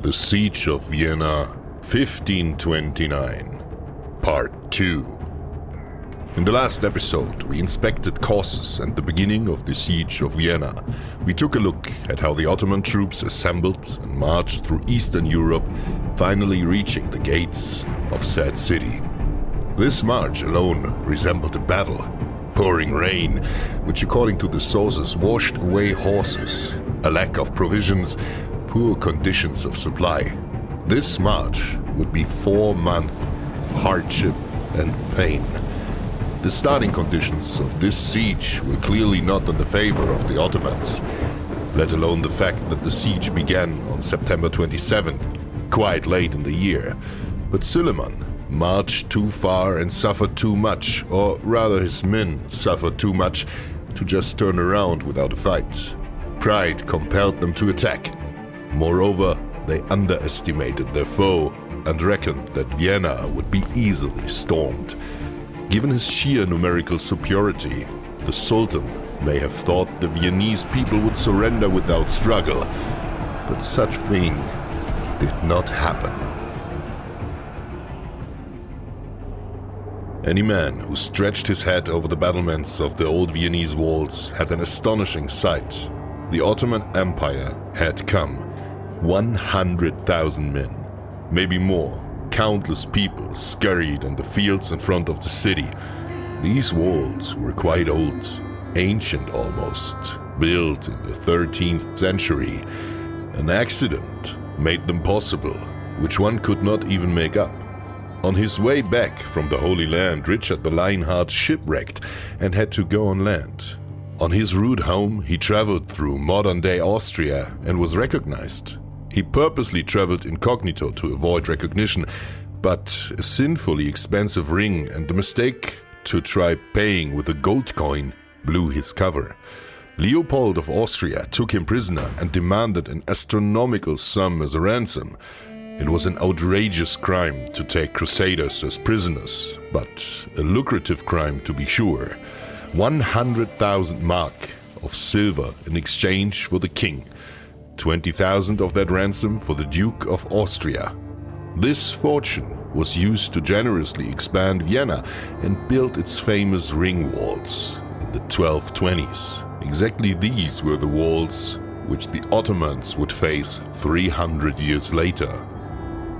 The Siege of Vienna, 1529, Part 2. In the last episode, we inspected causes and the beginning of the Siege of Vienna. We took a look at how the Ottoman troops assembled and marched through Eastern Europe, finally reaching the gates of said city. This march alone resembled a battle. Pouring rain, which according to the sources washed away horses, a lack of provisions, poor conditions of supply. This march would be 4 months of hardship and pain. The starting conditions of this siege were clearly not in the favor of the Ottomans, let alone the fact that the siege began on September 27th, quite late in the year. But Sultan marched too far and suffered too much, or rather his men suffered too much to just turn around without a fight. Pride compelled them to attack. Moreover, they underestimated their foe and reckoned that Vienna would be easily stormed. Given his sheer numerical superiority, the Sultan may have thought the Viennese people would surrender without struggle, but such thing did not happen. Any man who stretched his head over the battlements of the old Viennese walls had an astonishing sight. The Ottoman Empire had come. 100,000 men, maybe more. Countless people scurried on the fields in front of the city. These walls were quite old, ancient almost, built in the 13th century. An accident made them possible, which one could not even make up. On his way back from the Holy Land, Richard the Lionheart shipwrecked and had to go on land. On his route home, he traveled through modern-day Austria and was recognized. He purposely traveled incognito to avoid recognition, but a sinfully expensive ring and the mistake to try paying with a gold coin blew his cover. Leopold of Austria took him prisoner and demanded an astronomical sum as a ransom. It was an outrageous crime to take crusaders as prisoners, but a lucrative crime to be sure. 100,000 mark of silver in exchange for the king. 20,000 of that ransom for the Duke of Austria. This fortune was used to generously expand Vienna and build its famous ring walls in the 1220s. Exactly these were the walls which the Ottomans would face 300 years later.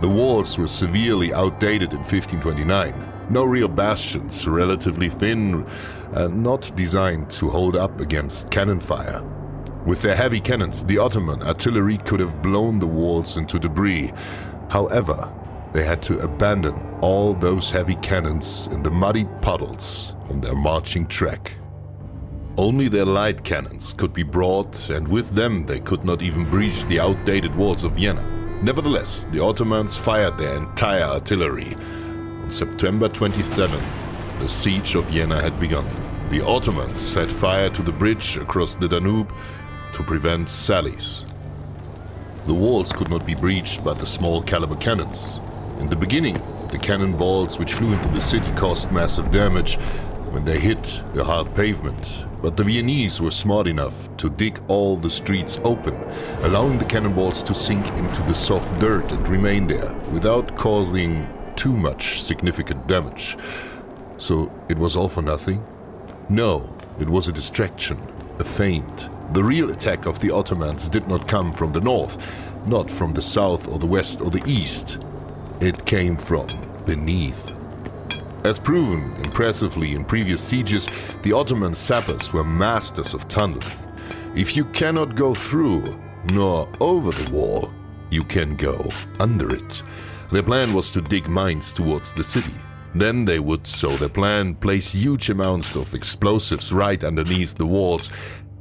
The walls were severely outdated in 1529. No real bastions, relatively thin, and not designed to hold up against cannon fire. With their heavy cannons, the Ottoman artillery could have blown the walls into debris. However, they had to abandon all those heavy cannons in the muddy puddles on their marching track. Only their light cannons could be brought, and with them they could not even breach the outdated walls of Vienna. Nevertheless, the Ottomans fired their entire artillery. On September 27th, the siege of Vienna had begun. The Ottomans set fire to the bridge across the Danube to prevent sallies. The walls could not be breached by the small caliber cannons. In the beginning, the cannonballs which flew into the city caused massive damage when they hit the hard pavement, but the Viennese were smart enough to dig all the streets open, allowing the cannonballs to sink into the soft dirt and remain there without causing too much significant damage. So it was all for nothing? No, it was a distraction, a feint. The real attack of the Ottomans did not come from the north, not from the south or the west or the east. It came from beneath. As proven impressively in previous sieges, the Ottoman sappers were masters of tunneling. If you cannot go through nor over the wall, you can go under it. Their plan was to dig mines towards the city. Then they would, so their plan, place huge amounts of explosives right underneath the walls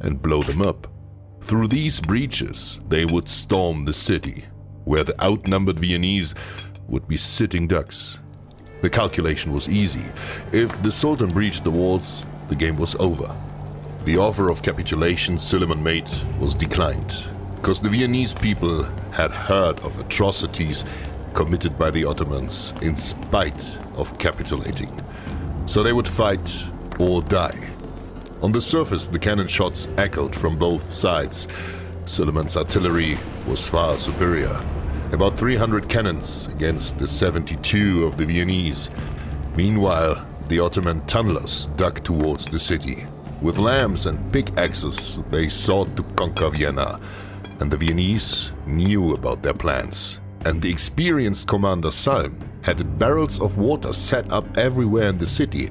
and blow them up. Through these breaches, they would storm the city, where the outnumbered Viennese would be sitting ducks. The calculation was easy. If the Sultan breached the walls, the game was over. The offer of capitulation Suleiman made was declined, because the Viennese people had heard of atrocities committed by the Ottomans in spite of capitulating. So they would fight or die. On the surface, the cannon shots echoed from both sides. Suleiman's artillery was far superior. about 300 cannons against the 72 of the Viennese. Meanwhile, the Ottoman tunnelers dug towards the city. With lambs and pickaxes, they sought to conquer Vienna, and the Viennese knew about their plans. And the experienced commander Sultan had barrels of water set up everywhere in the city.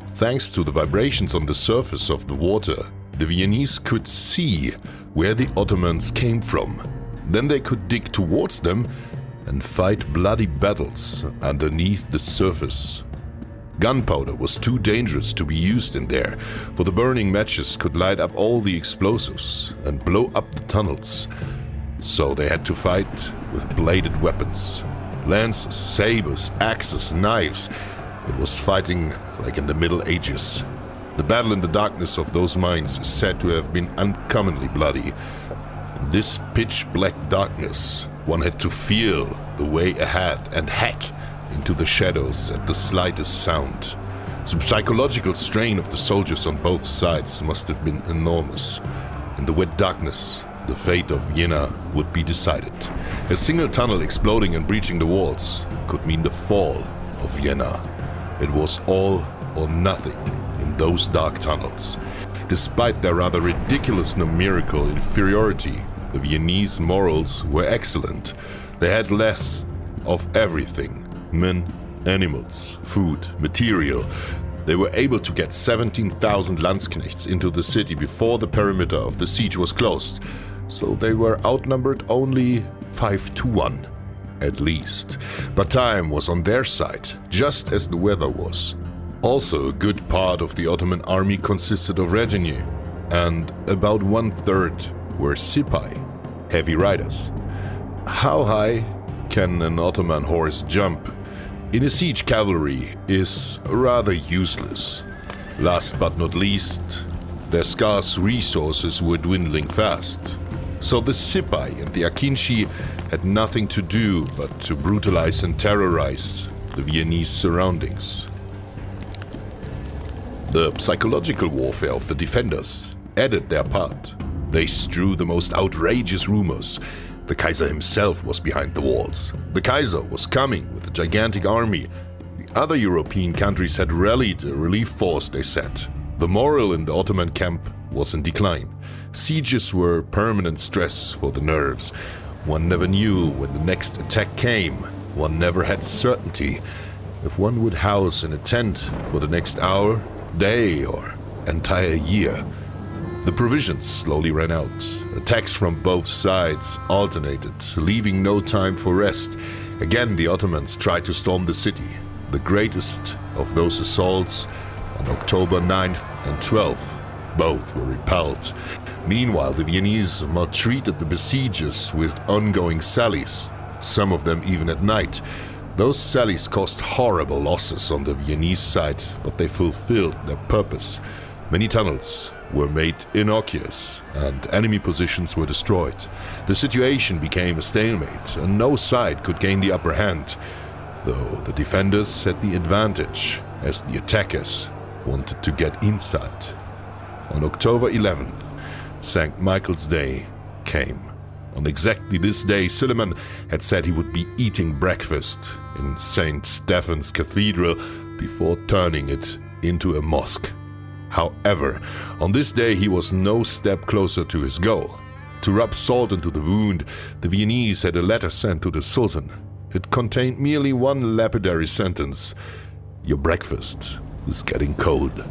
Thanks to the vibrations on the surface of the water, the Viennese could see where the Ottomans came from. Then they could dig towards them and fight bloody battles underneath the surface. Gunpowder was too dangerous to be used in there, for the burning matches could light up all the explosives and blow up the tunnels. So they had to fight with bladed weapons. Lances, sabers, axes, knives. It was fighting like in the Middle Ages. The battle in the darkness of those mines is said to have been uncommonly bloody. In this pitch-black darkness, one had to feel the way ahead and hack into the shadows at the slightest sound. The psychological strain of the soldiers on both sides must have been enormous. In the wet darkness, the fate of Vienna would be decided. A single tunnel exploding and breaching the walls could mean the fall of Vienna. It was all or nothing in those dark tunnels. Despite their rather ridiculous numerical inferiority, the Viennese morals were excellent. They had less of everything: men, animals, food, material. They were able to get 17,000 Landsknechts into the city before the perimeter of the siege was closed, so they were outnumbered only 5-1, at least. But time was on their side, just as the weather was. Also, a good part of the Ottoman army consisted of retinue, and about 1/3 were sipai, heavy riders. How high can an Ottoman horse jump? In a siege, cavalry is rather useless. Last but not least, their scarce resources were dwindling fast. So the sipai and the akinci had nothing to do but to brutalize and terrorize the Viennese surroundings. The psychological warfare of the defenders added their part. They strew the most outrageous rumors. The Kaiser himself was behind the walls. The Kaiser was coming with a gigantic army. The other European countries had rallied a relief force, they said. The morale in the Ottoman camp was in decline. Sieges were permanent stress for the nerves. One never knew when the next attack came. One never had certainty if one would house in a tent for the next hour, day, or entire year. The provisions slowly ran out. Attacks from both sides alternated, leaving no time for rest. Again, the Ottomans tried to storm the city. The greatest of those assaults on October 9th and 12th. Both were repelled. Meanwhile, the Viennese maltreated the besiegers with ongoing sallies, some of them even at night. Those sallies caused horrible losses on the Viennese side, but they fulfilled their purpose. Many tunnels were made innocuous, and enemy positions were destroyed. The situation became a stalemate, and no side could gain the upper hand, though the defenders had the advantage, as the attackers wanted to get inside. On October 11th, St. Michael's Day came. On exactly this day, Sultan had said he would be eating breakfast in St. Stefan's Cathedral before turning it into a mosque. However, on this day he was no step closer to his goal. To rub salt into the wound, the Viennese had a letter sent to the Sultan. It contained merely one lapidary sentence: "Your breakfast is getting cold."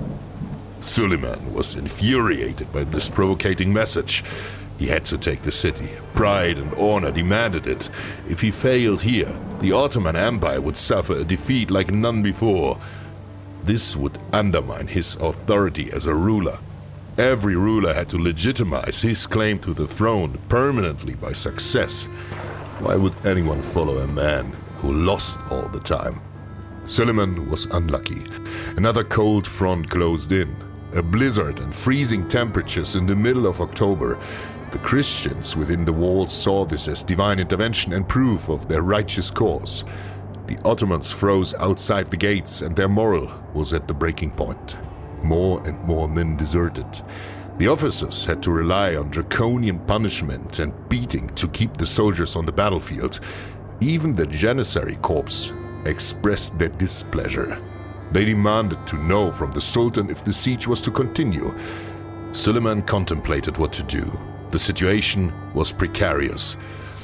Suleiman was infuriated by this provocating message. He had to take the city. Pride and honor demanded it. If he failed here, the Ottoman Empire would suffer a defeat like none before. This would undermine his authority as a ruler. Every ruler had to legitimize his claim to the throne permanently by success. Why would anyone follow a man who lost all the time? Suleiman was unlucky. Another cold front closed in. A blizzard and freezing temperatures in the middle of October. The Christians within the walls saw this as divine intervention and proof of their righteous cause. The Ottomans froze outside the gates, and their morale was at the breaking point. More and more men deserted. The officers had to rely on draconian punishment and beating to keep the soldiers on the battlefield. Even the Janissary Corps expressed their displeasure. They demanded to know from the Sultan if the siege was to continue. Suleiman contemplated what to do. The situation was precarious.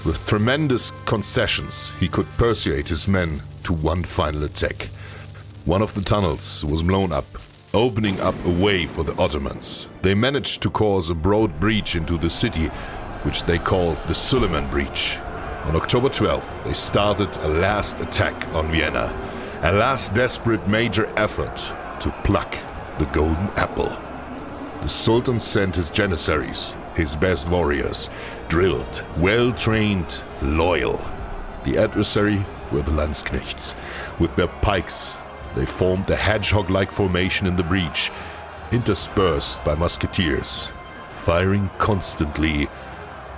With tremendous concessions, he could persuade his men to one final attack. One of the tunnels was blown up, opening up a way for the Ottomans. They managed to cause a broad breach into the city, which they called the Suleiman Breach. On October 12th, they started a last attack on Vienna, a last desperate major effort to pluck the golden apple. The Sultan sent his Janissaries, his best warriors, drilled, well-trained, loyal. The adversary were the Landsknechts. With their pikes, they formed a hedgehog-like formation in the breach, interspersed by musketeers, firing constantly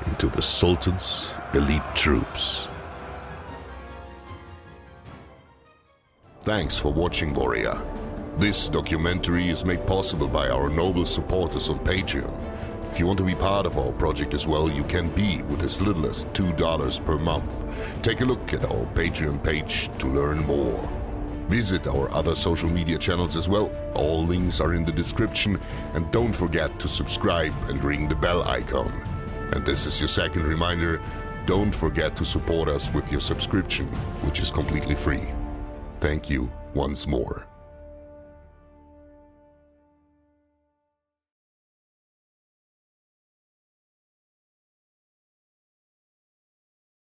into the Sultan's elite troops. Thanks for watching, warrior. This documentary is made possible by our noble supporters on Patreon. If you want to be part of our project as well, you can be with as little as $2 per month. Take a look at our Patreon page to learn more. Visit our other social media channels as well. All links are in the description. And don't forget to subscribe and ring the bell icon. And this is your second reminder, don't forget to support us with your subscription, which is completely free. Thank you once more.